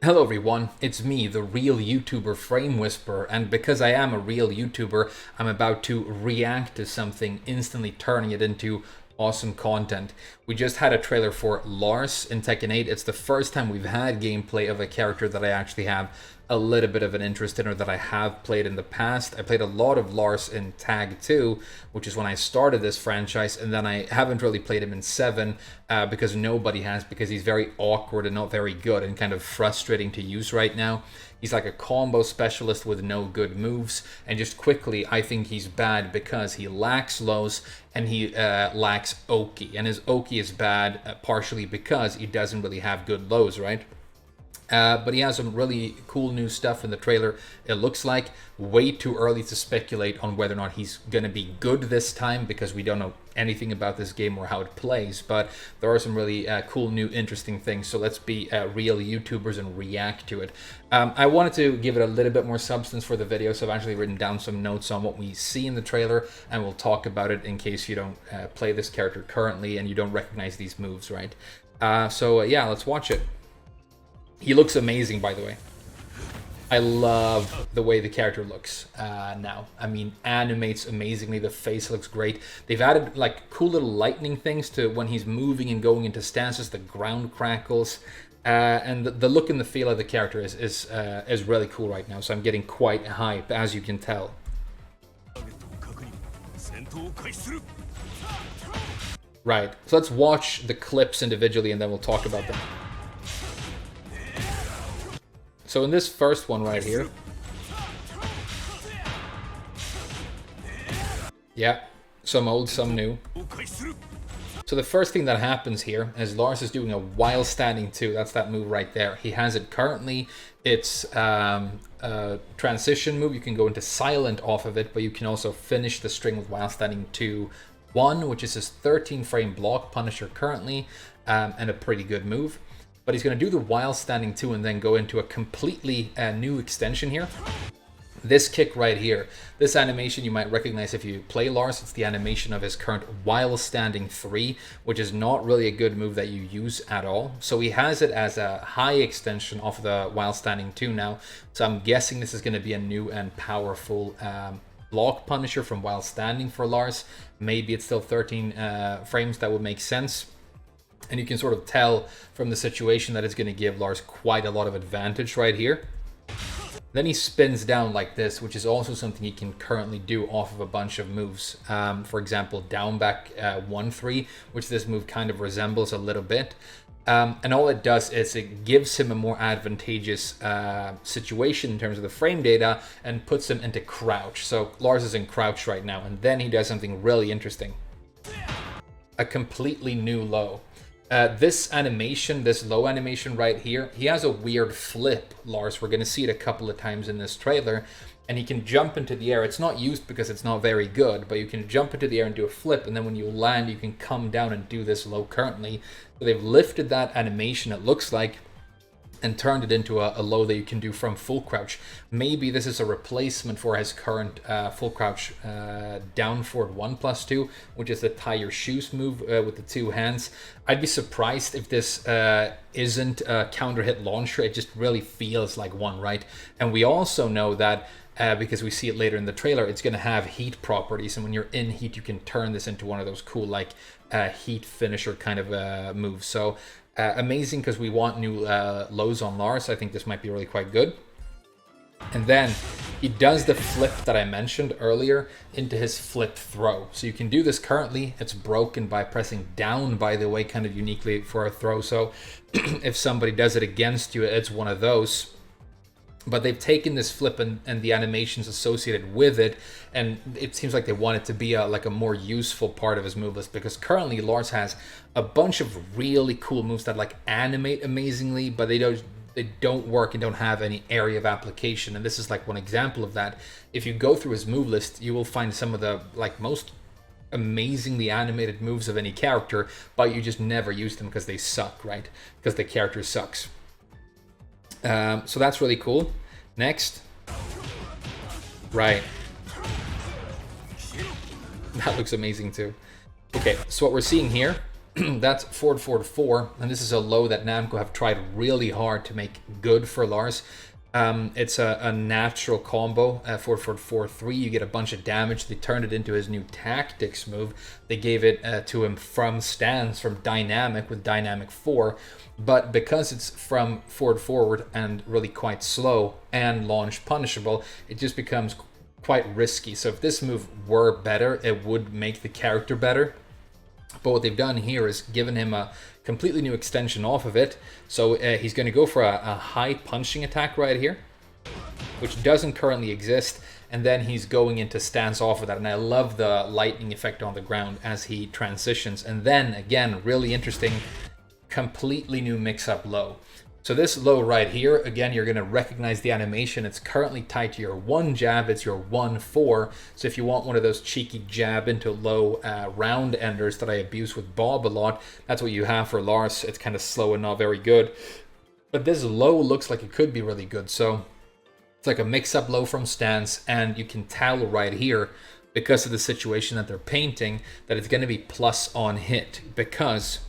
Hello everyone, it's me, the real YouTuber Frame Whisperer, and because I am a real YouTuber, I'm about to react to something, instantly turning it into awesome content. We just had a trailer for Lars in Tekken 8. It's the first time we've had gameplay of a character that I actually have a little bit of an interest in, or that I have played in the past. I played a lot of Lars in Tag 2, which is when I started this franchise, and then I haven't really played him in 7 because nobody has, because he's very awkward and not very good and kind of frustrating to use right now. He's like a combo specialist with no good moves, and just quickly, I think he's bad because he lacks lows and he lacks Oki, and his Oki is bad partially because he doesn't really have good lows, right? But he has some really cool new stuff in the trailer. It looks like way too early to speculate on whether or not he's going to be good this time, because we don't know anything about this game or how it plays. But there are some really cool, new, interesting things. So let's be real YouTubers and react to it. I wanted to give it a little bit more substance for the video, so I've actually written down some notes on what we see in the trailer, and we'll talk about it in case you don't play this character currently and you don't recognize these moves, right? Yeah, let's watch it. He looks amazing, by the way. I love the way the character looks now. I mean, animates amazingly. The face looks great. They've added like cool little lightning things to when he's moving and going into stances. The ground crackles, and the look and the feel of the character is really cool right now. So I'm getting quite hype, as you can tell. Right. So let's watch the clips individually, and then we'll talk about them. So in this first one right here, yeah, some old, some new. So the first thing that happens here is Lars is doing a while standing 2. That's that move right there. He has it currently. It's a transition move. You can go into silent off of it, but you can also finish the string with while standing 2-1, which is his 13 frame block punisher currently, and a pretty good move. But he's going to do the while standing 2 and then go into a completely new extension here. This kick right here, this animation you might recognize if you play Lars. It's the animation of his current while standing 3, which is not really a good move that you use at all. So he has it as a high extension of the while standing 2 now. So I'm guessing this is going to be a new and powerful block punisher from while standing for Lars. Maybe it's still 13 frames. That would make sense. And you can sort of tell from the situation that it's going to give Lars quite a lot of advantage right here. Then he spins down like this, which is also something he can currently do off of a bunch of moves. For example, down back 1-3, which this move kind of resembles a little bit. And all it does is it gives him a more advantageous situation in terms of the frame data and puts him into crouch. So Lars is in crouch right now, and then he does something really interesting. A completely new low. This animation, this low animation right here, he has a weird flip, Lars. We're going to see it a couple of times in this trailer. And he can jump into the air. It's not used because it's not very good, but you can jump into the air and do a flip. And then when you land, you can come down and do this low currently. So they've lifted that animation, it looks like, and turned it into a low that you can do from full crouch. Maybe this is a replacement for his current full crouch down forward 1+2, which is the tie your shoes move with the 2 hands. I'd be surprised if this isn't a counter hit launcher. It just really feels like one, right? And we also know that because we see it later in the trailer, it's going to have heat properties, and when you're in heat, you can turn this into one of those cool like heat finisher kind of moves. So amazing, because we want new lows on Lars. I think this might be really quite good. And then he does the flip that I mentioned earlier into his flip throw. So you can do this currently. It's broken by pressing down, by the way, kind of uniquely for a throw. So if somebody does it against you, it's one of those. But they've taken this flip and the animations associated with it, and it seems like they want it to be like a more useful part of his move list, because currently Lars has a bunch of really cool moves that like animate amazingly, but they don't work and don't have any area of application. And this is like one example of that. If you go through his move list, you will find some of the like most amazingly animated moves of any character, but you just never use them because they suck, right? Because the character sucks. So that's really cool. Next. Right. That looks amazing too. Okay, so what we're seeing here That's forward, forward, 4. And this is a low that Namco have tried really hard to make good for Lars. It's a natural combo, forward, forward, 4, 3. You get a bunch of damage. They turned it into his new tactics move. They gave it to him from stance, from dynamic with dynamic 4. But because it's from forward, forward and really quite slow and launch punishable, it just becomes quite risky. So if this move were better, it would make the character better. But what they've done here is given him a completely new extension off of it. So he's going to go for a high punching attack right here, which doesn't currently exist. And then he's going into stance off of that. And I love the lightning effect on the ground as he transitions. And then, again, really interesting, completely new mix-up low. So this low right here, again, you're going to recognize the animation. It's currently tied to your 1 jab. It's your 1-4. So if you want one of those cheeky jab into low round enders that I abuse with Bob a lot, that's what you have for Lars. It's kind of slow and not very good. But this low looks like it could be really good. So it's like a mix-up low from stance. And you can tell right here, because of the situation that they're painting, that it's going to be plus on hit. Because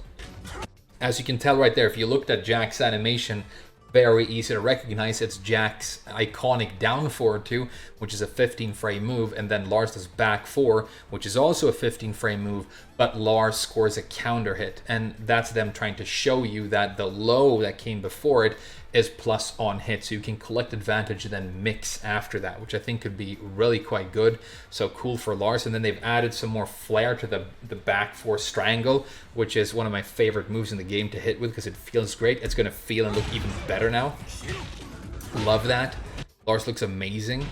as you can tell right there, if you looked at Jack's animation, very easy to recognize. It's Jack's iconic down forward 2, which is a 15 frame move, and then Lars does back 4, which is also a 15 frame move, but Lars scores a counter hit. And that's them trying to show you that the low that came before it is plus on hit, so you can collect advantage and then mix after that, which I think could be really quite good. So cool for Lars. And then they've added some more flair to the back 4 Strangle, which is one of my favorite moves in the game to hit with because it feels great. It's going to feel and look even better now. Love that. Lars looks amazing.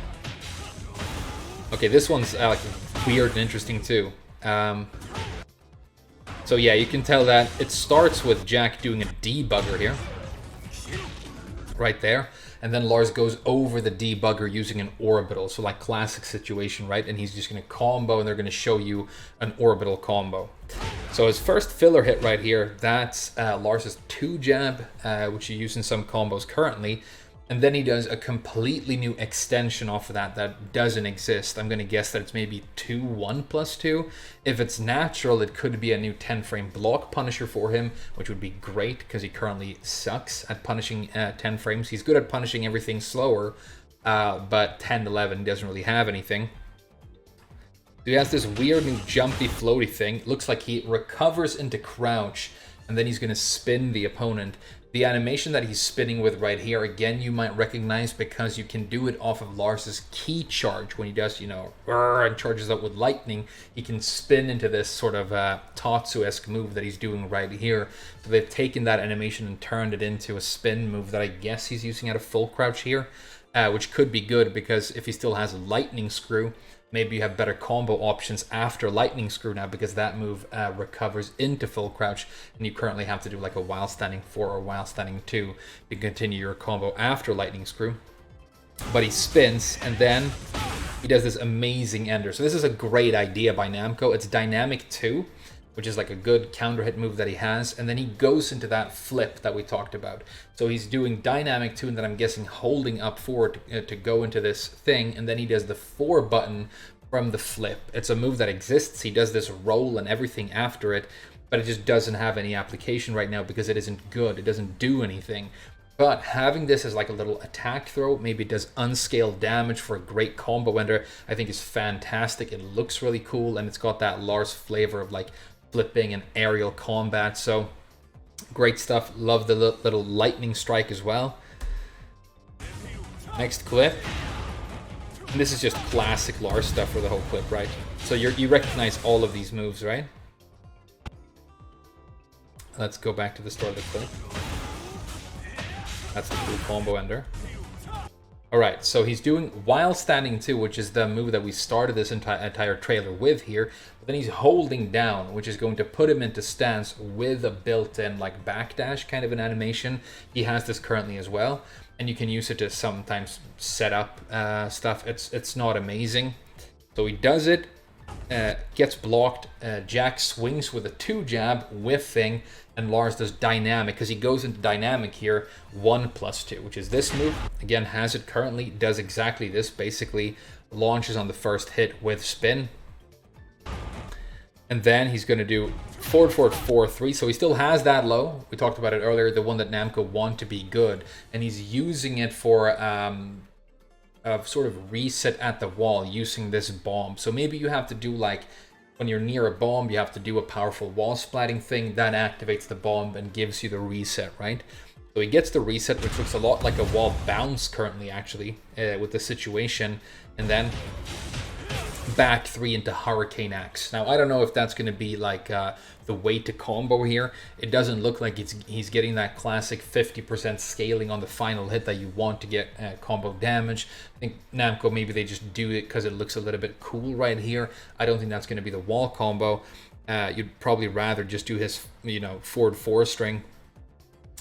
Okay, this one's like weird and interesting too. So yeah, you can tell that it starts with Jack doing a debugger here. Right there, and then Lars goes over the debugger using an orbital, so like classic situation, right? And he's just going to combo, and they're going to show you an orbital combo. So his first filler hit right here, that's Lars's 2 jab, which you use in some combos currently, and then he does a completely new extension off of that doesn't exist. I'm going to guess that it's maybe 2 1+2. If it's natural, it could be a new 10 frame block punisher for him, which would be great because he currently sucks at punishing 10 frames. He's good at punishing everything slower, but 10 11 doesn't really have anything. So he has this weird new jumpy floaty thing. It looks like he recovers into crouch, and then he's going to spin the opponent. The animation that he's spinning with right here, again, you might recognize because you can do it off of Lars's key charge. When he does, you know, and charges up with lightning, he can spin into this sort of Tatsu-esque move that he's doing right here. So they've taken that animation and turned it into a spin move that I guess he's using at a full crouch here, which could be good because if he still has a lightning screw, maybe you have better combo options after lightning screw now because that move recovers into full crouch, and you currently have to do like a while standing 4 or while standing 2 to continue your combo after lightning screw. But he spins, and then he does this amazing ender. So this is a great idea by Namco. It's dynamic 2, which is like a good counter hit move that he has, and then he goes into that flip that we talked about. So he's doing dynamic 2, and then I'm guessing holding up forward to go into this thing, and then he does the 4 button from the flip. It's a move that exists. He does this roll and everything after it, but it just doesn't have any application right now because it isn't good. It doesn't do anything. But having this as like a little attack throw, maybe it does unscaled damage for a great combo ender, I think is fantastic. It looks really cool, and it's got that Lars flavor of like flipping and aerial combat. So great stuff. Love the little lightning strike as well. Next clip. And this is just classic Lars stuff for the whole clip, right? So you recognize all of these moves, right? Let's go back to the start of the clip. That's the cool combo ender. Alright, so he's doing while standing 2, which is the move that we started this entire trailer with here. But then he's holding down, which is going to put him into stance with a built-in like backdash kind of an animation. He has this currently as well, and you can use it to sometimes set up stuff. It's not amazing. So he does it, gets blocked. Jack swings with a 2 jab whiffing, and Lars does dynamic because he goes into dynamic here 1+2, which is this move. Again, has it currently, does exactly this, basically launches on the first hit with spin. And then he's going to do forward, forward, 4-3. So he still has that low. We talked about it earlier, the one that Namco want to be good. And he's using it for a sort of reset at the wall using this bomb. So maybe you have to do like, when you're near a bomb, you have to do a powerful wall splatting thing. That activates the bomb and gives you the reset, right? So he gets the reset, which looks a lot like a wall bounce currently, actually, with the situation. And then back 3 into Hurricane Axe. Now, I don't know if that's going to be like the way to combo here. It doesn't look like he's getting that classic 50% scaling on the final hit that you want to get combo damage. I think Namco, maybe they just do it because it looks a little bit cool right here. I don't think that's going to be the wall combo. You'd probably rather just do his, forward 4 string.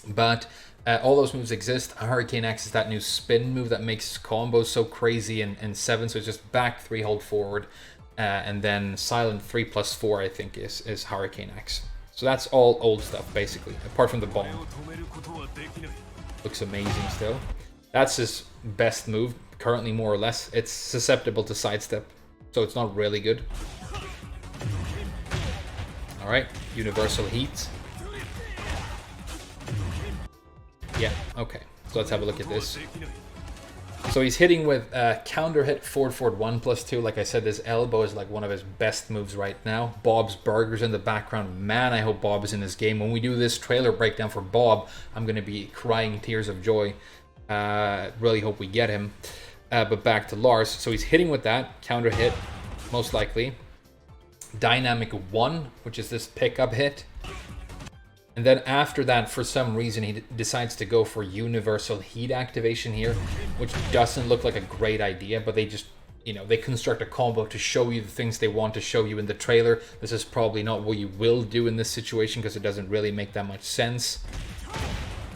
But all those moves exist. Hurricane Axe is that new spin move that makes combos so crazy in 7. So it's just back 3, hold forward. And then silent 3+4, I think, is Hurricane Axe. So that's all old stuff, basically, apart from the bomb. Looks amazing still. That's his best move, currently, more or less. It's susceptible to sidestep, so it's not really good. Alright, Universal Heat. Yeah, okay. So let's have a look at this. So he's hitting with counter hit, forward, 1+2. Like I said, this elbow is like one of his best moves right now. Bob's Burgers in the background. Man, I hope Bob is in this game. When we do this trailer breakdown for Bob, I'm going to be crying tears of joy. Really hope we get him. But back to Lars. So he's hitting with that. Counter hit, most likely. Dynamic 1, which is this pickup hit. And then after that, for some reason, he decides to go for Universal Heat activation here, which doesn't look like a great idea, but they just, they construct a combo to show you the things they want to show you in the trailer. This is probably not what you will do in this situation because it doesn't really make that much sense.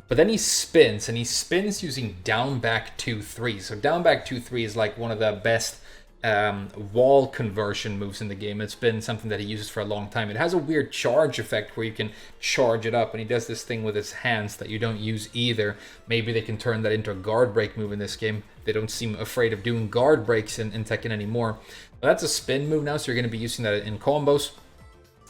But then he spins, and he spins using down back 2-3. So down back 2-3 is like one of the best wall conversion moves in the game. It's been something that he uses for a long time. It has a weird charge effect where you can charge it up, and he does this thing with his hands that you don't use either. Maybe they can turn that into a guard break move in this game. They don't seem afraid of doing guard breaks in Tekken anymore. But that's a spin move now, so you're going to be using that in combos.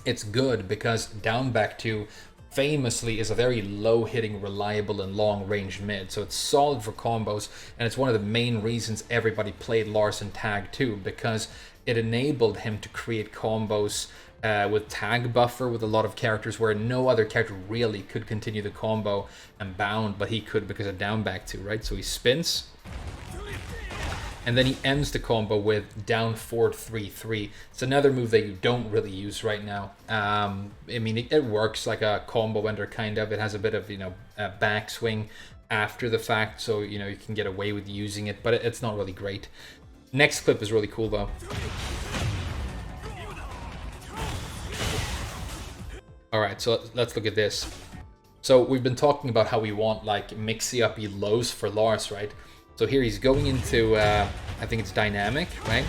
It's good because down back 2 famously is a very low hitting, reliable and long range mid, so it's solid for combos, and it's one of the main reasons everybody played Lars in Tag 2, because it enabled him to create combos with tag buffer with a lot of characters where no other character really could continue the combo and bound, but he could because of down back 2, right? So he spins, and then he ends the combo with down forward 3-3. It's another move that you don't really use right now. I mean, it works like a combo ender, kind of. It has a bit of, a backswing after the fact, so, you can get away with using it, but it's not really great. Next clip is really cool, though. Alright, so let's look at this. So we've been talking about how we want, like, mixy-uppy lows for Lars, right? So here he's going into, I think it's dynamic, right?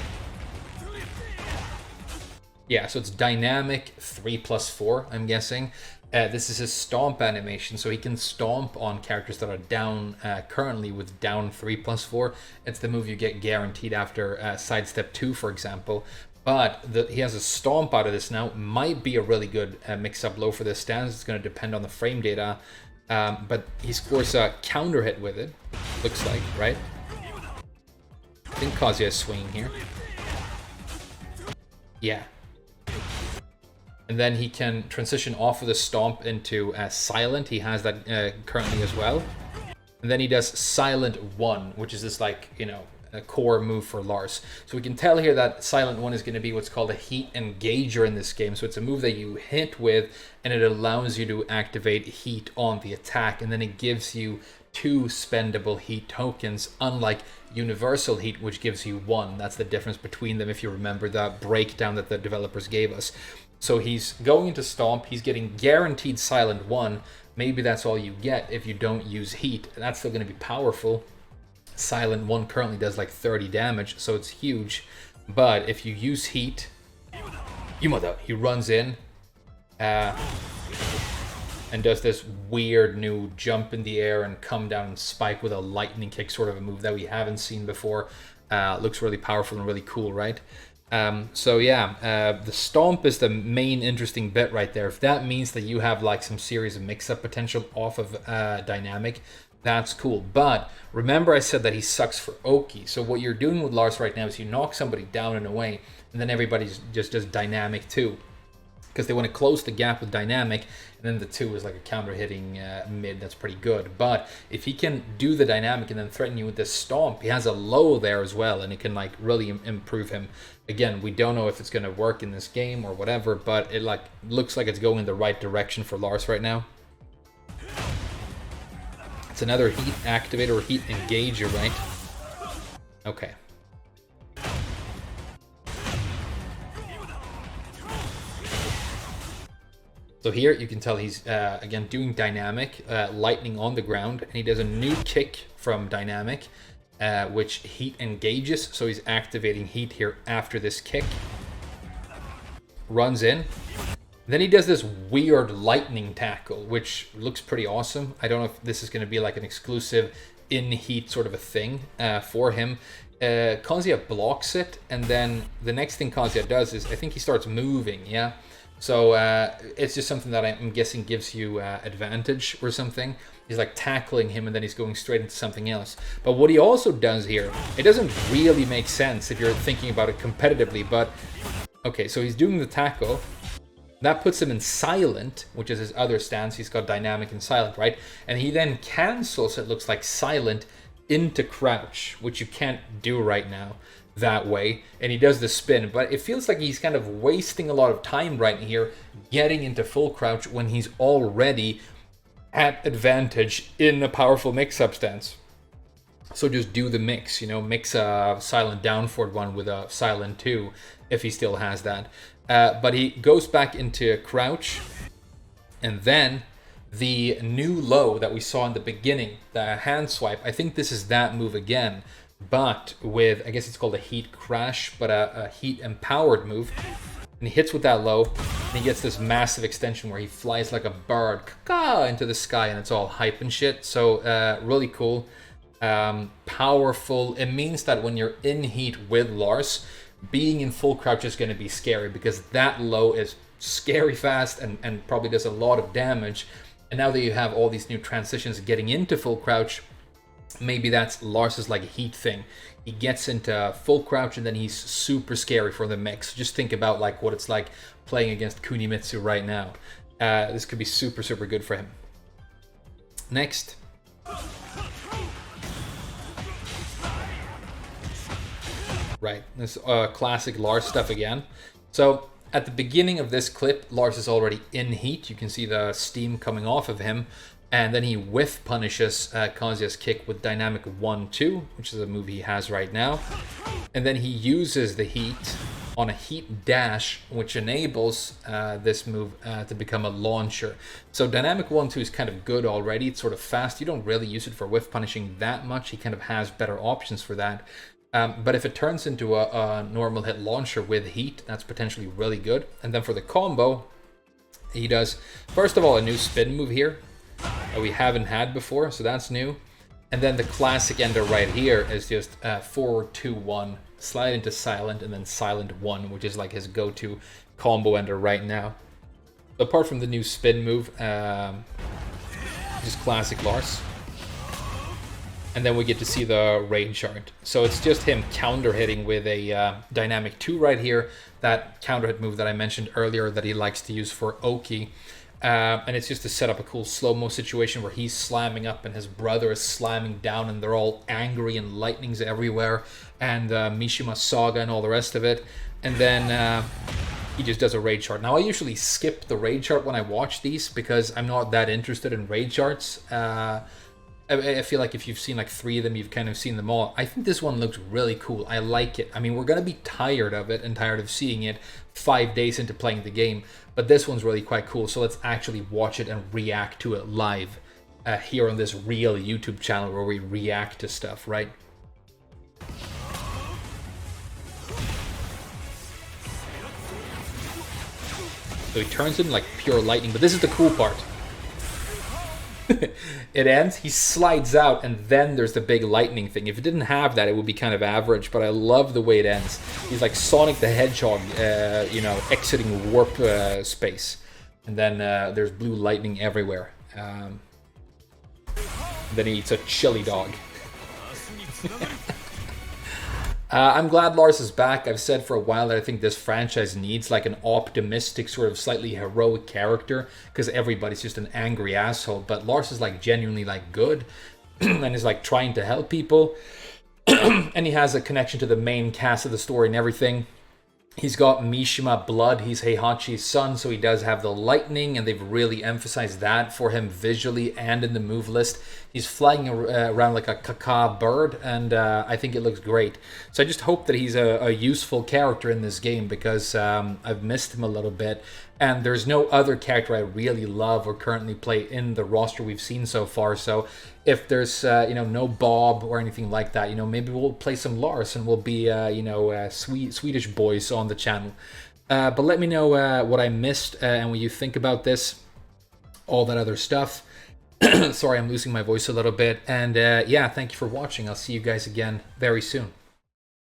Yeah, so it's dynamic 3+4, I'm guessing. This is his stomp animation, so he can stomp on characters that are down currently with down 3+4. It's the move you get guaranteed after sidestep 2, for example. But he has a stomp out of this now. Might be a really good mix-up low for this stance. It's going to depend on the frame data. But he scores a counter hit with it, looks like, right? I think Kazuya is swinging here. Yeah. And then he can transition off of the stomp into silent. He has that currently as well. And then he does silent 1, which is this, like, a core move for Lars. So we can tell here that silent 1 is going to be what's called a heat engager in this game. So it's a move that you hit with, and it allows you to activate heat on the attack, and then it gives you 2 spendable heat tokens, unlike universal heat, which gives you 1. That's the difference between them, if you remember the breakdown that the developers gave us. So he's going into stomp, he's getting guaranteed silent 1. Maybe that's all you get if you don't use heat. That's still going to be powerful. Silent 1 currently does like 30 damage, so it's huge. But if you use heat, he runs in and does this weird new jump in the air and come down and spike with a lightning kick, sort of a move that we haven't seen before. Looks really powerful and really cool, right? So yeah, the stomp is the main interesting bit right there. If that means that you have like some serious mix-up potential off of dynamic, that's cool. But remember I said that he sucks for Oki. So what you're doing with Lars right now is you knock somebody down and away, and then everybody's just does dynamic too. Because they want to close the gap with dynamic, and then the 2 is like a counter hitting mid that's pretty good. But if he can do the dynamic and then threaten you with this stomp, he has a low there as well, and it can like really improve him. Again, we don't know if it's going to work in this game or whatever, but it like looks like it's going in the right direction for Lars right now. It's another heat activator or heat engager, right? Okay. So here you can tell he's, again, doing dynamic, lightning on the ground, and he does a new kick from dynamic, which heat engages, so he's activating heat here after this kick. Runs in. Then he does this weird lightning tackle, which looks pretty awesome. I don't know if this is going to be like an exclusive in-heat sort of a thing for him. Kazuya blocks it, and then the next thing Kazuya does is, I think he starts moving, yeah? So it's just something that I'm guessing gives you advantage or something. He's like tackling him and then he's going straight into something else. But what he also does here, it doesn't really make sense if you're thinking about it competitively, but okay, so he's doing the tackle. That puts him in silent, which is his other stance. He's got dynamic and silent, right? And he then cancels, it looks like, silent into crouch, which you can't do right now that way, and he does the spin, but it feels like he's kind of wasting a lot of time right here getting into full crouch when he's already at advantage in a powerful mix-up stance. So just do the mix, you know, mix a silent down forward 1 with a silent 2 if he still has that. But he goes back into crouch, and then the new low that we saw in the beginning, the hand swipe, I think this is that move again, but with, I guess it's called a heat crash, but a heat empowered move. And he hits with that low, and he gets this massive extension where he flies like a bird into the sky, and it's all hype and shit. So really cool, powerful. It means that when you're in heat with Lars, being in full crouch is going to be scary, because that low is scary fast and probably does a lot of damage. And now that you have all these new transitions getting into full crouch, maybe that's Lars's like a heat thing. He gets into full crouch and then he's super scary for the mix. Just think about like what it's like playing against Kunimitsu right now. This could be super, super good for him. Next. Right, this classic Lars stuff again. So at the beginning of this clip, Lars is already in heat. You can see the steam coming off of him. And then he whiff punishes Kazuya's kick with dynamic 1-2, which is a move he has right now. And then he uses the heat on a heat dash, which enables this move to become a launcher. So dynamic 1-2 is kind of good already. It's sort of fast. You don't really use it for whiff punishing that much. He kind of has better options for that. But if it turns into a normal hit launcher with heat, that's potentially really good. And then for the combo, he does, first of all, a new spin move here that we haven't had before, so that's new. And then the classic ender right here is just forward 2-1, slide into silent, and then silent 1, which is like his go-to combo ender right now. Apart from the new spin move, just classic Lars. And then we get to see the raid chart. So it's just him counter hitting with a dynamic 2 right here, that counter hit move that I mentioned earlier that he likes to use for Oki. And it's just to set up a cool slow-mo situation where he's slamming up and his brother is slamming down and they're all angry and lightning's everywhere, and Mishima Saga and all the rest of it. And then he just does a raid chart. Now I usually skip the raid chart when I watch these because I'm not that interested in raid charts. I feel like if you've seen like 3 of them, you've kind of seen them all. I think this one looks really cool. I like it. I mean, we're going to be tired of it and tired of seeing it 5 days into playing the game, but this one's really quite cool. So let's actually watch it and react to it live here on this real YouTube channel where we react to stuff, right? So he turns in like pure lightning, but this is the cool part. it ends, he slides out, and then there's the big lightning thing. If it didn't have that, it would be kind of average, but I love the way it ends. He's like Sonic the Hedgehog, you know, exiting warp space. And then there's blue lightning everywhere. Then he eats a chili dog. I'm glad Lars is back. I've said for a while that I think this franchise needs like an optimistic, sort of slightly heroic character, because everybody's just an angry asshole. But Lars is like genuinely like good and is like trying to help people. And he has a connection to the main cast of the story and everything. He's got Mishima blood. He's Heihachi's son, so he does have the lightning, and they've really emphasized that for him visually and in the move list. He's flying around like a caca bird, and I think it looks great. So I just hope that he's a useful character in this game, because I've missed him a little bit. And there's no other character I really love or currently play in the roster we've seen so far. So if there's you know, no Bob or anything like that, you know, maybe we'll play some Lars and we'll be you know, Swedish boys on the channel. But let me know what I missed and what you think about this, all that other stuff. Sorry, I'm losing my voice a little bit. And yeah, thank you for watching. I'll see you guys again very soon.